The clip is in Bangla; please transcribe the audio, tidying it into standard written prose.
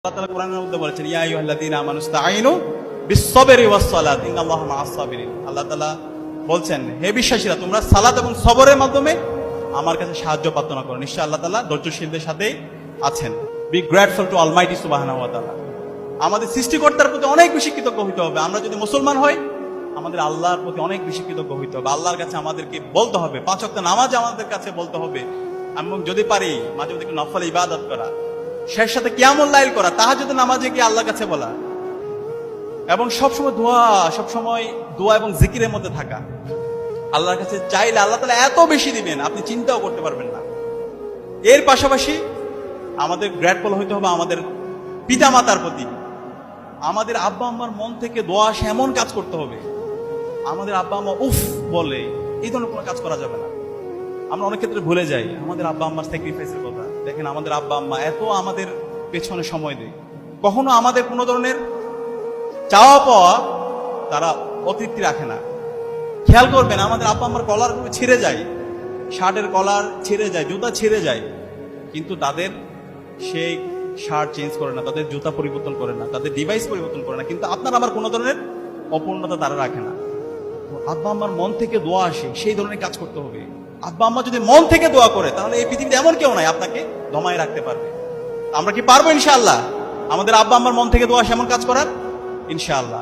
আল্লাহ তাআলা কোরআনের মধ্যে বলেছেন ইয়া আইয়ুহাল্লাযীনা আমানু ইসতাঈনু বিস-সাবরি ওয়াস-সালাত ইন্নাল্লাহা মা'আস-সাবিরিন। আল্লাহ তাআলা বলছেন, হে বিশ্বাসীরা, তোমরা সালাত এবং সবরের মাধ্যমে আমার কাছে সাহায্য প্রার্থনা করো, নিশ্চয়ই আল্লাহ তাআলা ধৈর্যশীলদের সাথেই আছেন। বি গ্রেটফুল টু অলমাইটি সুবহানাহু ওয়া তাআলা। আমাদের সৃষ্টিকর্তার প্রতি অনেক বেশি কৃতজ্ঞ হইতে হবে। আমরা যদি মুসলমান হই, আমাদের আল্লাহর প্রতি অনেক বেশি কৃতজ্ঞ হইতে হবে। আল্লাহর কাছে আমাদেরকে বলতে হবে, 5 ওয়াক্ত নামাজ আমাদের কাছে বলতে হবে, এবং যদি পারি মাঝে মাঝে একটু নফল ইবাদত করা, শেষ সাথে কিয়ামুল লাইল করা, তাহাজ্জুদের নামাজে গিয়ে আল্লাহর কাছে বলা, এবং সবসময় দোয়া এবং জিকিরের মধ্যে থাকা। আল্লাহর কাছে চাইলে আল্লাহ তাআলা এত বেশি দিবেন আপনি চিন্তাও করতে পারবেন না। এর পাশাপাশি আমাদের গ্রেটফুল হইতে হবে আমাদের পিতা মাতার প্রতি। আমাদের আব্বা আম্মার মন থেকে দোয়া আসে এমন কাজ করতে হবে। আমাদের আব্বা আম্মা উফ বলে এই ধরনের কোনো কাজ করা যাবে না। আমরা অনেক ক্ষেত্রে ভুলে যাই আমাদের আব্বা আম্মার স্যাক্রিফাইসের কথা। দেখেন, আমাদের আব্বা আম্মা এত আমাদের পেছনে সময় দেয়, কখনো আমাদের কোনো ধরনের চাওয়া পাওয়া তারা অতৃপ্তি রাখে না। খেয়াল করবেন, আমাদের আব্বা আম্মার কলারগুলো ছিঁড়ে যায়, শার্টের কলার ছিঁড়ে যায়, জুতা ছিঁড়ে যায়, কিন্তু তাদের সেই শার্ট চেঞ্জ করে না, তাদের জুতা পরিবর্তন করে না, তাদের ডিভাইস পরিবর্তন করে না, কিন্তু আপনার আমার কোনো ধরনের অপূর্ণতা তারা রাখে না। আব্বা আম্মার মন থেকে দোয়া আসে, সেই ধরনের কাজ করতে হবে। আব্বা আম্মা যদি মন থেকে দোয়া করে, তাহলে এই পৃথিবীতে এমন কেউ নাই আপনাকে দমায় রাখতে পারবে। আমরা কি পারবো ইনশাআল্লাহ আমাদের আব্বা আম্মার মন থেকে দোয়া আসে এমন কাজ করার? ইনশাআল্লাহ।